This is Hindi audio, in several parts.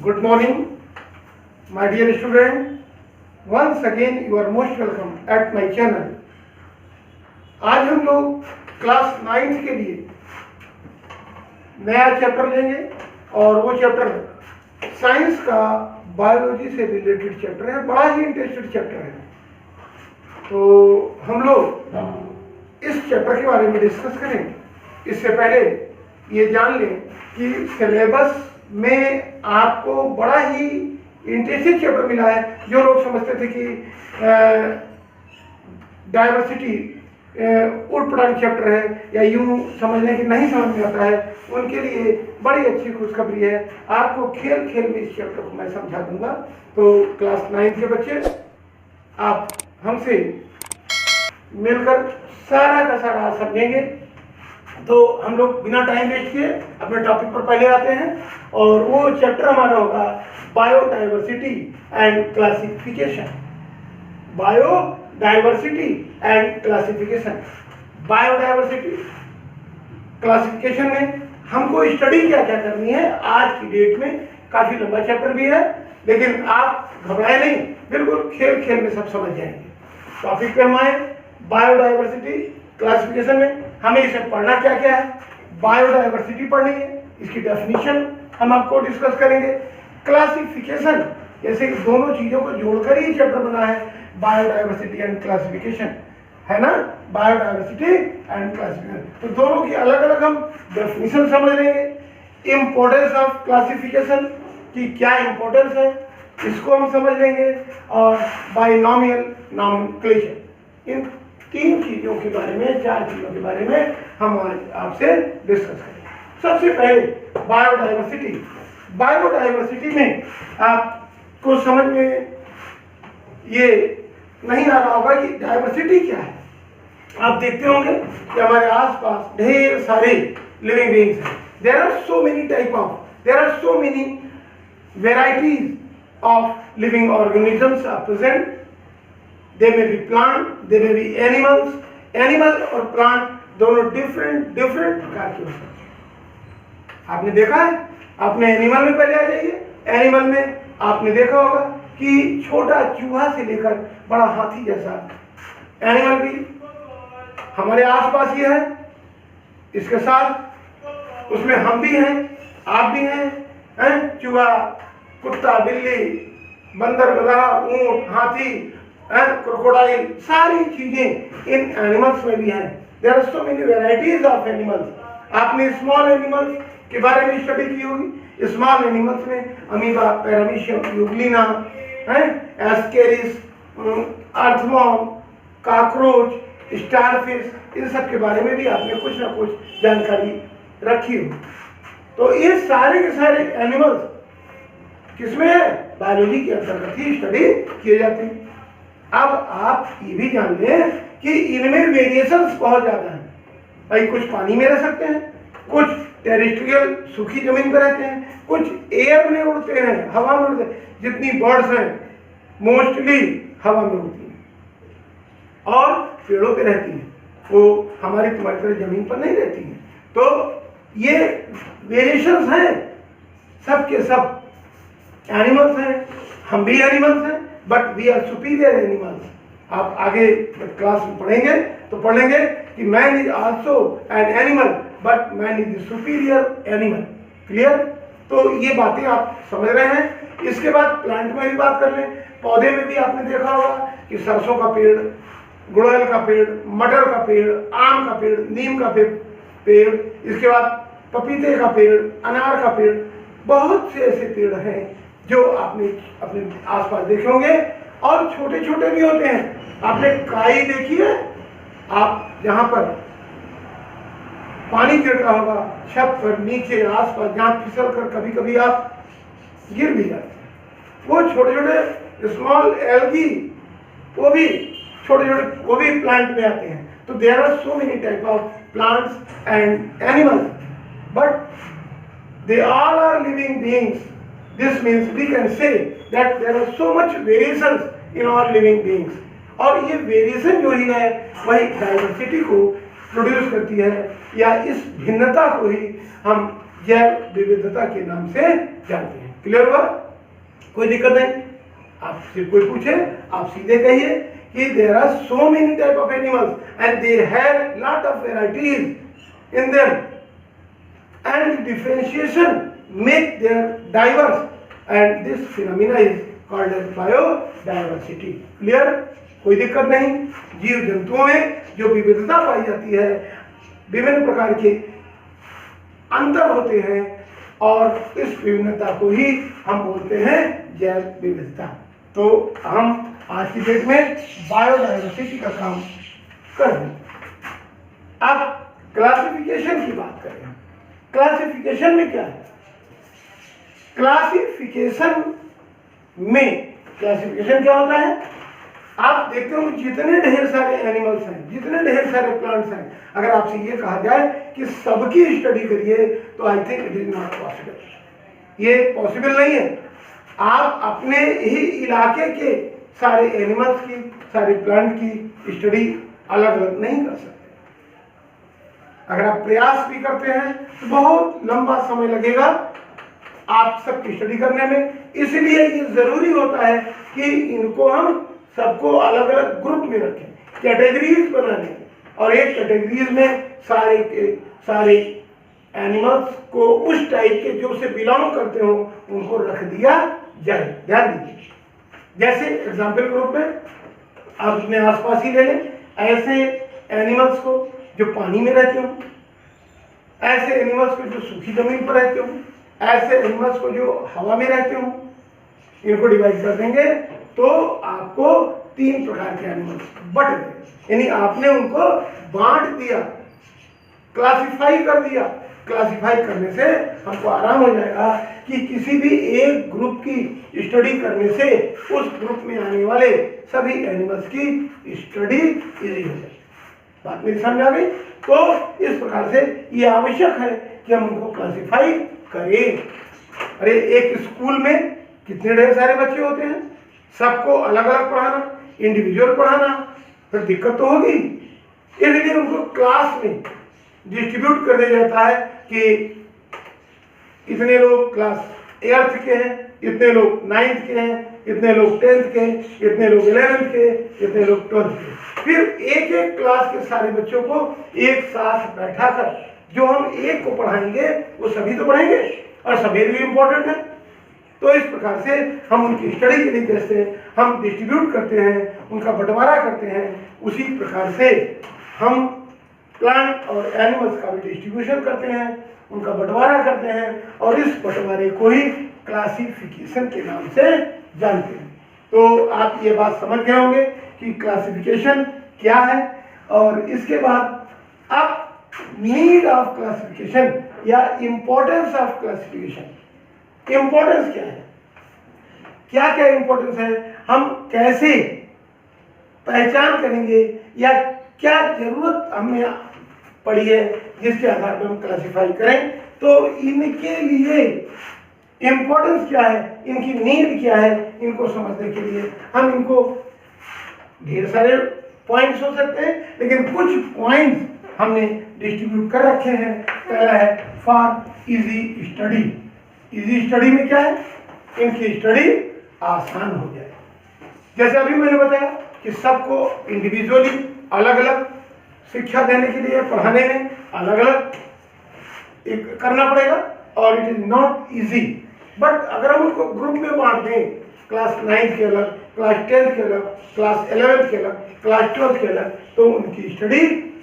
Good morning, my dear student. Once again, you are most welcome at my channel. आज हम लोग क्लास 9th के लिए नया चैप्टर लेंगे और वो चैप्टर साइंस का बायोलॉजी से रिलेटेड चैप्टर है, बड़ा ही इंटरेस्टेड चैप्टर है। तो हम लोग इस चैप्टर के बारे में डिस्कस करेंगे। इससे पहले ये जान लें कि सिलेबस में आपको बड़ा ही इंटरेस्टिंग चैप्टर मिला है। जो लोग समझते थे कि डाइवर्सिटी उठ पटांग चैप्टर है या यूं समझने की नहीं समझ में आता है, उनके लिए बड़ी अच्छी खुशखबरी है। आपको खेल खेल में इस चैप्टर को मैं समझा दूंगा। तो क्लास 9 के बच्चे आप हमसे मिलकर सारा का सारा समझेंगे। तो हम लोग बिना टाइम वेस्ट किए अपने टॉपिक पर पहले आते हैं और वो चैप्टर हमारा होगा biodiversity and classification. Biodiversity and classification. Biodiversity classification में हमको स्टडी क्या क्या करनी है। आज की डेट में काफी लंबा चैप्टर भी है, लेकिन आप घबराए नहीं, बिल्कुल खेल खेल में सब समझ जाएंगे। टॉपिक पे हम आए बायोडाइवर्सिटी क्लासिफिकेशन में हमें इसे पढ़ना क्या क्या है। बायोडाइवर्सिटी पढ़नी है, इसकी डेफिनेशन हम आपको डिस्कस करेंगे। क्लासिफिकेशन, जैसे कि दोनों चीजों को जोड़कर ही चैप्टर बना है, बायोडाइवर्सिटी एंड क्लासिफिकेशन, है ना। बायोडाइवर्सिटी एंड क्लासिफिकेशन, तो दोनों की अलग अलग हम डेफिनेशन समझ लेंगे। इंपॉर्टेंस ऑफ क्लासिफिकेशन की क्या इंपॉर्टेंस है, इसको हम समझ लेंगे। और बाइनोमियल नॉमेनक्लेचर, इन 3 चीजों के बारे में, 4 चीजों के बारे में हम आज आपसे डिस्कस करेंगे। सबसे पहले बायोडाइवर्सिटी। बायोडाइवर्सिटी में आपको समझ में ये नहीं आ रहा होगा कि डाइवर्सिटी क्या है। आप देखते होंगे कि हमारे आसपास ढेर सारे लिविंग बीइंग्स हैं। There are so many type of, there are so many varieties of living organisms are present. They may be plant, they may be animals. Animal और plant दोनों डिफरेंट प्रकार के होते हैं। आपने देखा है, आपने एनिमल में पहले आ जाइए। एनिमल में आपने देखा होगा कि छोटा चूहा से लेकर बड़ा हाथी जैसा एनिमल भी हमारे आसपास ही है। इसके साथ उसमें हम भी हैं, आप भी हैं। चूहा, कुत्ता, बिल्ली, बंदर, गधा, ऊंट, हाथी, क्रोकोडाइल, सारी चीजें इन एनिमल्स में भी हैं। There are so many varieties of animals. आपने स्मॉल एनिमल्स के बारे में स्टडी की होगी। स्मॉल एनिमल्स में amoeba, paramecium, euglena, ascaris, earthworm, cockroach, starfish, इन सब के बारे में भी आपने कुछ ना कुछ जानकारी रखी हो। तो ये सारे के सारे एनिमल्स किसमें है, बायोलॉजी के अंतर्गत ही स्टडी किए जाते हैं। अब आप ये भी जान लें कि इनमें वेरिएशंस बहुत ज्यादा हैं। भाई कुछ पानी में रह सकते हैं, कुछ टेरेस्ट्रियल सूखी जमीन पर रहते हैं, कुछ एयर में उड़ते हैं, हवा में उड़ते हैं। जितनी बर्ड्स हैं मोस्टली हवा में उड़ती हैं और पेड़ों पे रहती हैं, वो हमारी तुम्हारी तरह जमीन पर नहीं रहती हैं। तो ये वेरिएशंस हैं, सब के सब एनिमल्स हैं, हम भी एनिमल्स हैं, but we are superior animals. आप आगे क्लास में पढ़ेंगे तो पढ़ेंगे कि man is also an animal but man is superior animal. Clear? तो ये बातें आप समझ रहे हैं। इसके बाद प्लांट में भी बात कर लें। पौधे में भी आपने देखा होगा कि सरसों का पेड़, गुड़हल का पेड़, मटर का पेड़, आम का पेड़, नीम का पेड़, इसके बाद पपीते का पेड़, अनार का पेड़, बहुत से ऐसे पेड़ हैं जो आपने अपने आसपास देखे होंगे। और छोटे छोटे भी होते हैं। आपने काई देखी है? आप जहां पर पानी गिरता होगा छत पर, नीचे, आसपास, जहां फिसल कर कभी कभी आप गिर भी जाते हैं, वो छोटे छोटे स्मॉल एल्गी, वो भी छोटे छोटे, वो भी प्लांट में आते हैं। तो there are so many type of plants and animals, but they all are living beings. This means we can say that there are so much variations in all living beings. और ये वेरिएशन जो ही है वही डाइवर्सिटी को प्रोड्यूस करती है, या इस भिन्नता को ही हम जैव विविधता के नाम से जानते हैं। क्लियर हुआ? कोई दिक्कत नहीं। आपसे कोई पूछे आप सीधे कहिए कि there are so many type of animals and they have lot of varieties in them and differentiation make their diverse and this phenomena is called as biodiversity. Clear? कोई दिक्कत नहीं। जीव जंतुओं में जो विविधता पाई जाती है, विभिन्न प्रकार के अंतर होते हैं और इस विभिन्नता को ही हम बोलते हैं जैव विविधता। तो हम आज की डेट में बायोडायवर्सिटी का काम कर रहे हैं। अब क्लासिफिकेशन की बात करें। क्लासिफिकेशन में क्या है? क्लासिफिकेशन क्या होता है? आप देखते हो जितने ढेर सारे एनिमल्स हैं, जितने ढेर सारे प्लांट्स हैं, अगर आपसे ये कहा जाए कि सबकी स्टडी करिए तो I think it is not possible. ये पॉसिबल नहीं है। आप अपने ही इलाके के सारे एनिमल्स की, सारे प्लांट की स्टडी अलग अलग नहीं कर सकते। अगर आप प्रयास भी करते हैं तो बहुत लंबा समय लगेगा आप सबकी स्टडी करने में। इसलिए ये जरूरी होता है कि इनको हम सबको अलग अलग ग्रुप में रखें, कैटेगरीज बना लें, और एक कैटेगरीज में सारे के सारे एनिमल्स को उस टाइप के जो से बिलोंग करते हो उनको रख दिया जाए। ध्यान दीजिए, जैसे एग्जाम्पल ग्रुप में आप अपने आसपास ही ले लें, ऐसे एनिमल्स को जो पानी में रहते हो, ऐसे एनिमल्स को जो सूखी जमीन पर रहते हो, ऐसे एनिमल्स को जो हवा में रहते हो, इनको डिवाइड कर देंगे तो आपको 3 प्रकार के एनिमल्स बट गए। यानी आपने उनको बांट दिया, क्लासिफाई कर दिया। क्लासिफाई करने से हमको आराम हो जाएगा कि किसी भी एक ग्रुप की स्टडी करने से उस ग्रुप में आने वाले सभी एनिमल्स की स्टडी इजी हो जाए। बात मेरी समझ आ गई? तो इस प्रकार से ये आवश्यक है कि हम उनको क्लासिफाई करें। अरे एक स्कूल में कितने ढेर सारे बच्चे होते हैं, सबको अलग अलग पढ़ाना, इंडिविजुअल पढ़ाना, फिर दिक्कत तो होगी। इसलिए उनको क्लास में डिस्ट्रीब्यूट कर दिया जाता है कि इतने लोग क्लास 8th के हैं, इतने लोग 9th के हैं, इतने लोग 10th के, इतने लोग 11th के, इतने लोग 12th के। फिर एक एक क्लास के सारे बच्चों को एक साथ बैठाकर जो हम एक को पढ़ाएंगे वो सभी तो पढ़ेंगे और सभी भी इम्पोर्टेंट है। तो इस प्रकार से हम उनकी स्टडी के लिए जैसे हम डिस्ट्रीब्यूट करते हैं, उनका बंटवारा करते हैं, उसी प्रकार से हम प्लांट और एनिमल्स का भी डिस्ट्रीब्यूशन करते हैं, उनका बंटवारा करते हैं और इस बंटवारे को ही क्लासिफिकेशन के नाम से जानते हैं। तो आप ये बात समझ गए होंगे कि क्लासिफिकेशन क्या है। और इसके बाद अब नीड ऑफ क्लासिफिकेशन या इम्पोर्टेंस ऑफ क्लासिफिकेशन। इम्पोर्टेंस क्या है, क्या क्या इम्पोर्टेंस है, हम कैसे पहचान करेंगे या क्या जरूरत हमें पड़ी है जिसके आधार पर हम क्लासिफाई करें। तो इनके लिए इम्पोर्टेंस क्या है, इनकी नीड क्या है, इनको समझने के लिए हम इनको ढेर सारे पॉइंट्स हो सकते हैं लेकिन कुछ पॉइंट्स हमने डिस्ट्रीब्यूट कर रखे हैं। पहला है for easy study. Easy study में क्या है, इनकी स्टडी आसान हो जाए। जैसे अभी मैंने बताया कि सबको इंडिविजुअली अलग अलग शिक्षा देने के लिए पढ़ाने में अलग अलग एक करना पड़ेगा और it is not easy. But अगर हम उनको ग्रुप में बांट दें, क्लास 9th के अलग, क्लास 10th के अलग, क्लास 11th के अलग, क्लास 12th के अलग, तो उनकी स्टडी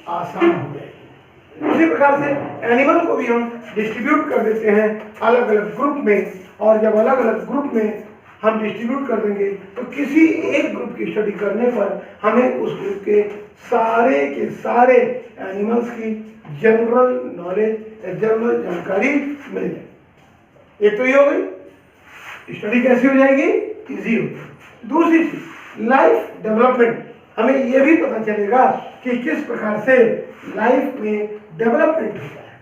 आसान हो जाएगी। उसी प्रकार से एनिमल को भी हम डिस्ट्रीब्यूट कर देते हैं अलग अलग ग्रुप में, और जब अलग अलग ग्रुप में हम डिस्ट्रीब्यूट कर देंगे तो किसी एक ग्रुप की स्टडी करने पर हमें उस ग्रुप के सारे एनिमल्स की जनरल नॉलेज, जनरल जानकारी मिल जाए। एक तो ये हो गई, स्टडी कैसी हो जाएगी, इजी हो जाएगी। दूसरी चीज लाइफ डेवलपमेंट, हमें ये भी पता चलेगा कि किस प्रकार से लाइफ में डेवलपमेंट होता है।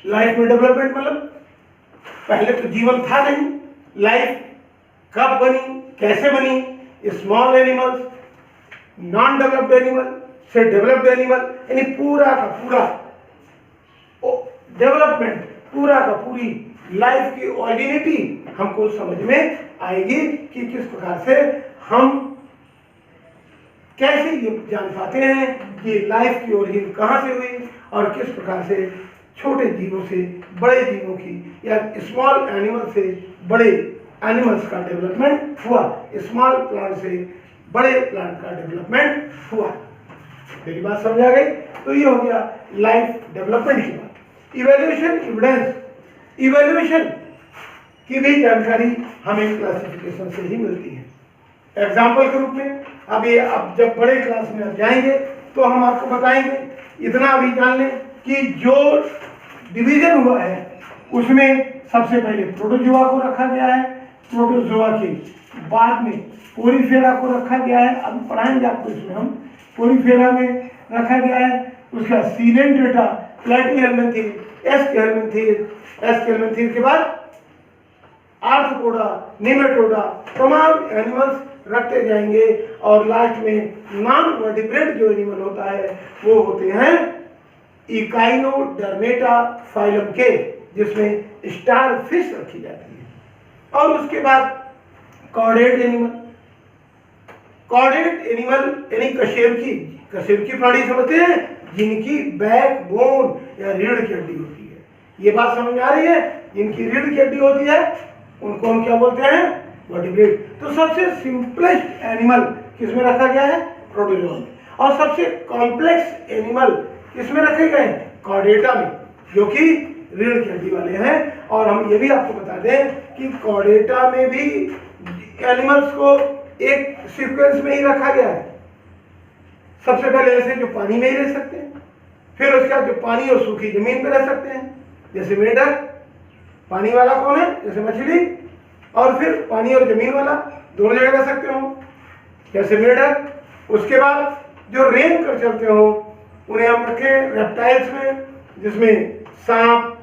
लाइफ में डेवलपमेंट मतलब पहले तो जीवन था नहीं, लाइफ कब बनी, कैसे बनी, small animals, non developed animal से डेवलप्ड एनिमल, यानी पूरा का पूरा डेवलपमेंट, पूरा का पूरी लाइफ की ओरिजिनिटी हमको समझ में आएगी कि किस प्रकार से हम कैसे ये जान पाते हैं कि लाइफ की ओरिजिन कहाँ से हुई और किस प्रकार से छोटे जीवों से बड़े जीवों की या स्मॉल एनिमल से बड़े एनिमल्स का डेवलपमेंट हुआ, स्मॉल प्लांट से बड़े प्लांट का डेवलपमेंट हुआ। मेरी बात समझ आ गई? तो ये हो गया लाइफ डेवलपमेंट की बात। इवैल्यूएशन, एविडेंस, इवैल्यूएशन की भी जानकारी हमें क्लासिफिकेशन से ही मिलती है। एग्जाम्पल के रूप में अभी अब जब बड़े क्लास में आप जाएंगे तो हम आपको बताएंगे, इतना अभी जान लें कि जो डिवीजन हुआ है उसमें सबसे पहले प्रोटोजोआ को रखा गया है, प्रोटोजोआ के बाद में पोरीफेरा को रखा गया है, अब पढ़ाएंगे आपको इसमें हम, पोरीफेरा में रखा गया है, उसका सीलेंट्रेटा, प्लैटीहेल्मिन्थीन, एस्केल्मिन्थीन के बाद आर्थ्रोपोडा, निमेटोडा, तमाम एनिमल्स रखते जाएंगे और लास्ट में नॉन वर्टिब्रेट जो एनिमल होता है वो होते हैं इकाइनोडर्मेटा फाइलम के, जिसमें स्टार फिश रखी जाती है। और उसके बाद कॉर्डेट एनिमल, कॉर्डेट एनिमल यानी कशेरुकी प्राणी समझते हैं, जिनकी बैक बोन या रीढ़ की हड्डी होती है। ये बात समझ में आ रही है? जिनकी रीढ़ की हड्डी होती है उनको हम क्या बोलते हैं? वर्टिब्रेट। तो सबसे सिंपलेस्ट एनिमल किसमें रखा गया है? प्रोटोजोआ में। और सबसे कॉम्प्लेक्स एनिमल किसमें रखे गए हैं? कॉर्डेटा में, जो कि रीढ़ की हड्डी वाले हैं। और हम ये भी आपको बता दें कि कॉर्डेटा में भी एनिमल्स को एक सीक्वेंस में ही रखा गया है। सबसे पहले ऐसे जो पानी में ही रह सकते हैं, फिर उसके बाद जो पानी और सूखी जमीन पर रह सकते हैं, जैसे मेढक। पानी वाला कौन है? जैसे मछली। और फिर पानी और जमीन वाला दोनों जगह रह सकते हो, जैसे मेढक। उसके बाद जो रेंग कर चलते हो उन्हें हम रखें रेप्टाइल्स में, जिसमें सांप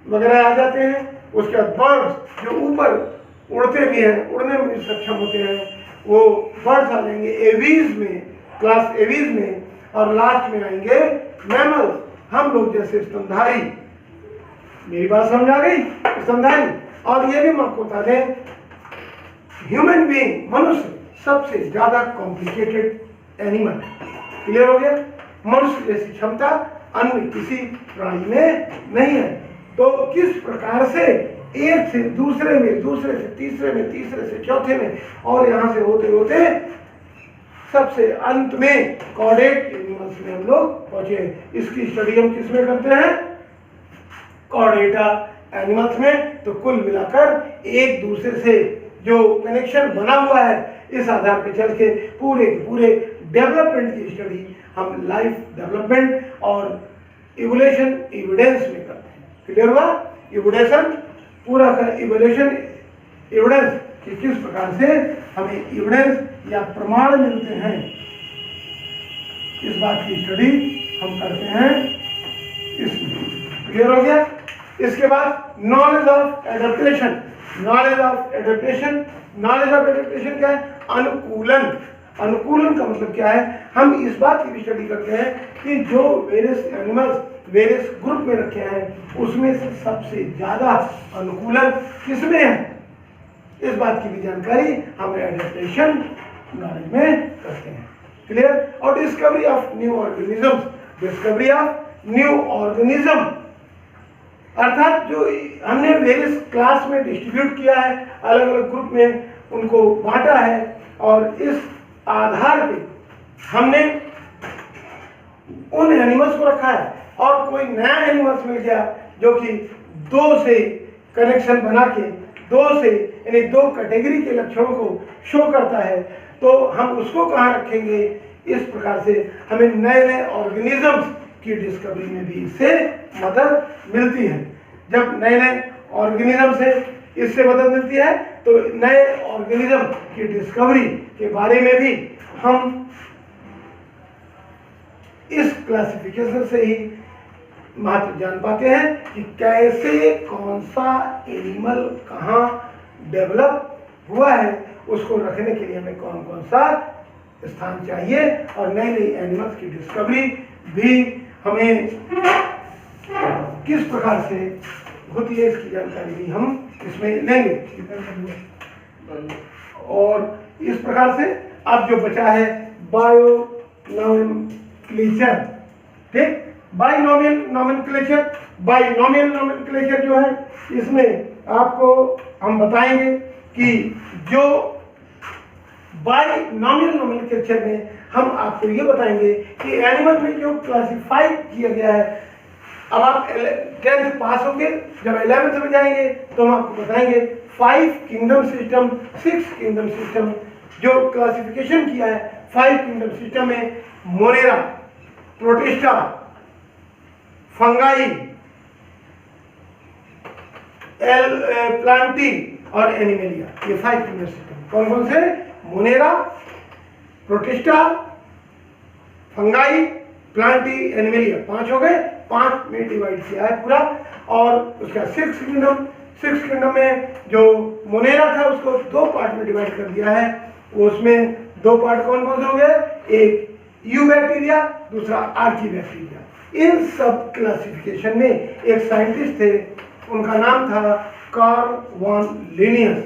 वगैरह आ जाते हैं। उसके बाद बर्ड्स जो ऊपर उड़ते भी हैं, उड़ने में भी सक्षम होते हैं, वो बर्ड्स आ जाएंगे एवीज में, क्लास एवीज में। और लास्ट में आएंगे मैमल्स, हम लोग जैसे स्तनधारी। मेरी बात समझ आ गई? स्तनधारी। और ये भी हम आपको बता दें, ह्यूमन बीइंग, मनुष्य सबसे ज्यादा कॉम्प्लिकेटेड एनिमल। क्लियर हो गया? मनुष्य जैसी क्षमता अन्य किसी प्राणी में नहीं है। तो किस प्रकार से एक से दूसरे में, दूसरे से तीसरे में, तीसरे से चौथे में, और यहां से होते होते सबसे अंत में कॉर्डेट एनिमल्स में हम लोग पहुंचे। इसकी स्टडी हम किस में करते हैं? कॉर्डेटा एनिमल्स में। तो कुल मिलाकर एक दूसरे से जो कनेक्शन बना हुआ है, इस आधार पर चल के पूरे डेवलपमेंट की स्टडी हम लाइफ डेवलपमेंट और इवोल्यूशन एविडेंस में करते हैं। क्लियर हुआ? इवोल्यूशन पूरा का इवोल्यूशन एविडेंस कि किस प्रकार से हमें एविडेंस या प्रमाण मिलते हैं, इस बात की स्टडी हम करते हैं इसमें। क्लियर हो गया? इसके बाद knowledge of adaptation. Knowledge of adaptation, knowledge of adaptation क्या है? अनुकूलन। अनुकूलन का मतलब क्या है? हम इस बात की भी स्टडी करते हैं कि जो वेरियस एनिमल्स वेरियस ग्रुप में रखे हैं, उसमें से सबसे ज्यादा अनुकूलन किसमें है, इस बात की भी जानकारी हम एडेप्टेशन नॉलेज में करते हैं। क्लियर? और discovery of new organisms, discovery of new organism, अर्थात जो हमने वेरियस क्लास में डिस्ट्रीब्यूट किया है, अलग अलग ग्रुप में उनको बांटा है, और इस आधार पे हमने उन एनिमल्स को रखा है। और कोई नया एनिमल्स मिल गया जो कि दो से कनेक्शन बना के, दो से यानी दो कैटेगरी के लक्षणों को शो करता है, तो हम उसको कहाँ रखेंगे? इस प्रकार से हमें नए नए ऑर्गेनिजम्स की डिस्कवरी में भी इससे मदद मिलती है। जब नए नए ऑर्गेनिज्म से इससे मदद मिलती है, तो नए ऑर्गेनिज्म की डिस्कवरी के बारे में भी हम इस क्लासिफिकेशन से ही महत्व जान पाते हैं कि कैसे कौन सा एनिमल कहाँ डेवलप हुआ है, उसको रखने के लिए हमें कौन कौन सा स्थान चाहिए, और नए नए एनिमल्स की डिस्कवरी भी हमें किस प्रकार से होती है इसकी जानकारी भी हम इसमें लेंगे। और इस प्रकार से अब जो बचा है बायोनोमेनक्लेचर, ठीक, बाइनोमियल नोमेनक्लेचर जो है इसमें आपको हम बताएंगे कि जो बाइनोमियल नोमेनक्लेचर में हम आपको ये बताएंगे कि एनिमल में जो क्लासिफाइड किया गया है, अब आप 10th पास होंगे, जब 11th में जाएंगे तो हम आपको बताएंगे 5 किंगडम सिस्टम, 6 किंगडम सिस्टम जो क्लासिफिकेशन किया है। 5 किंगडम सिस्टम में मोनेरा, प्रोटिस्टा, फंगाई, प्लांटी और एनिमेलिया, ये 5 किंगडम सिस्टम कौन कौन से? Monera, protista, fungi, Plantae, animalia, 5 हो गए। 5 में डिवाइड किया है पूरा। और उसका 6 किंगडम में जो मोनेरा था उसको 2 पार्ट में डिवाइड कर दिया है। उसमें 2 पार्ट कौन कौन से हो गए? एक यू बैक्टीरिया, दूसरा आर्ची बैक्टीरिया। इन सब क्लासिफिकेशन में एक साइंटिस्ट थे, उनका नाम था कार्ल वॉन लिनियस।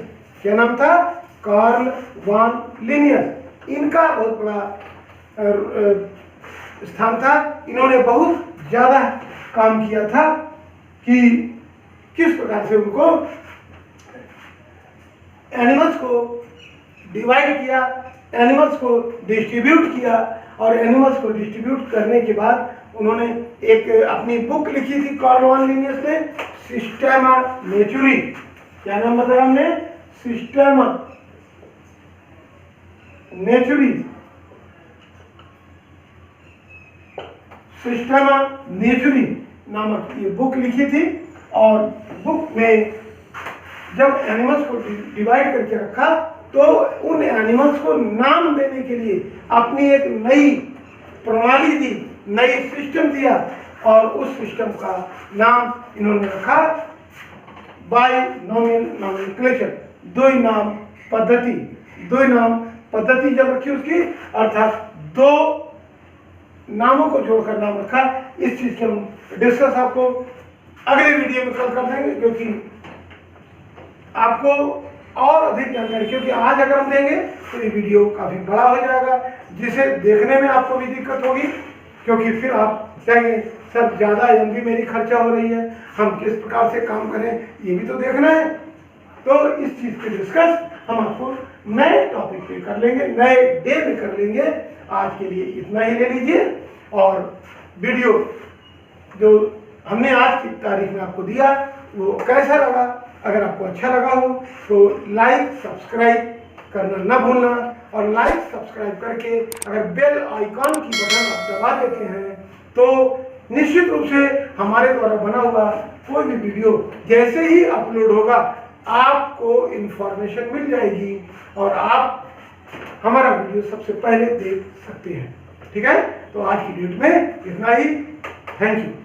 क्या नाम था? Carl von Linnaeus. इनका बहुत बड़ा स्थान था। इन्होंने बहुत ज़्यादा काम किया था कि किस प्रकार से उनको एनिमल्स को डिवाइड किया, एनिमल्स को डिस्ट्रीब्यूट किया, और एनिमल्स को डिस्ट्रीब्यूट करने के बाद उन्होंने एक अपनी बुक लिखी थी कार्ल वॉन लिनियस ने, सिस्टेमा नेचुरी। क्या नाम बताया हमने? सिस्टेमा नेचुरी। सिस्टेमा नेचुरी नामक ये बुक लिखी थी। और बुक में जब एनिमल्स को डिवाइड करके रखा तो उन एनिमल्स को नाम देने के लिए अपनी एक नई प्रणाली दी, नई सिस्टम दिया, और उस सिस्टम का नाम इन्होंने रखा बाइनोमियल नोमेनक्लेचर, द्विनाम पद्धति जब रखी उसकी, अर्थात 2 नामों को जोड़कर नाम रखा। इस चीज के हम डिस्कस आपको अगले वीडियो में कल कर देंगे, क्योंकि आपको और अधिक जानकारी, क्योंकि आज अगर हम देंगे तो ये वीडियो काफी बड़ा हो जाएगा, जिसे देखने में आपको भी दिक्कत होगी, क्योंकि फिर आप कहेंगे सर ज़्यादा एमबी मेरी खर्चा हो रही है, हम किस प्रकार से काम करें ये भी तो देखना है। तो इस चीज़ पे डिस्कस हम आपको नए टॉपिक पे कर लेंगे, नए डे में कर लेंगे। आज के लिए इतना ही ले लीजिए। और वीडियो जो हमने आज की तारीख में आपको दिया वो कैसा लगा? अगर आपको अच्छा लगा हो तो लाइक सब्सक्राइब करना ना भूलना, और लाइक सब्सक्राइब करके अगर बेल आइकॉन की बटन आप दबा देते हैं तो निश्चित रूप से हमारे द्वारा बना हुआ कोई भी वीडियो जैसे ही अपलोड होगा आपको इन्फॉर्मेशन मिल जाएगी और आप हमारा वीडियो सबसे पहले देख सकते हैं। ठीक है, तो आज की डेट में इतना ही। Thank you.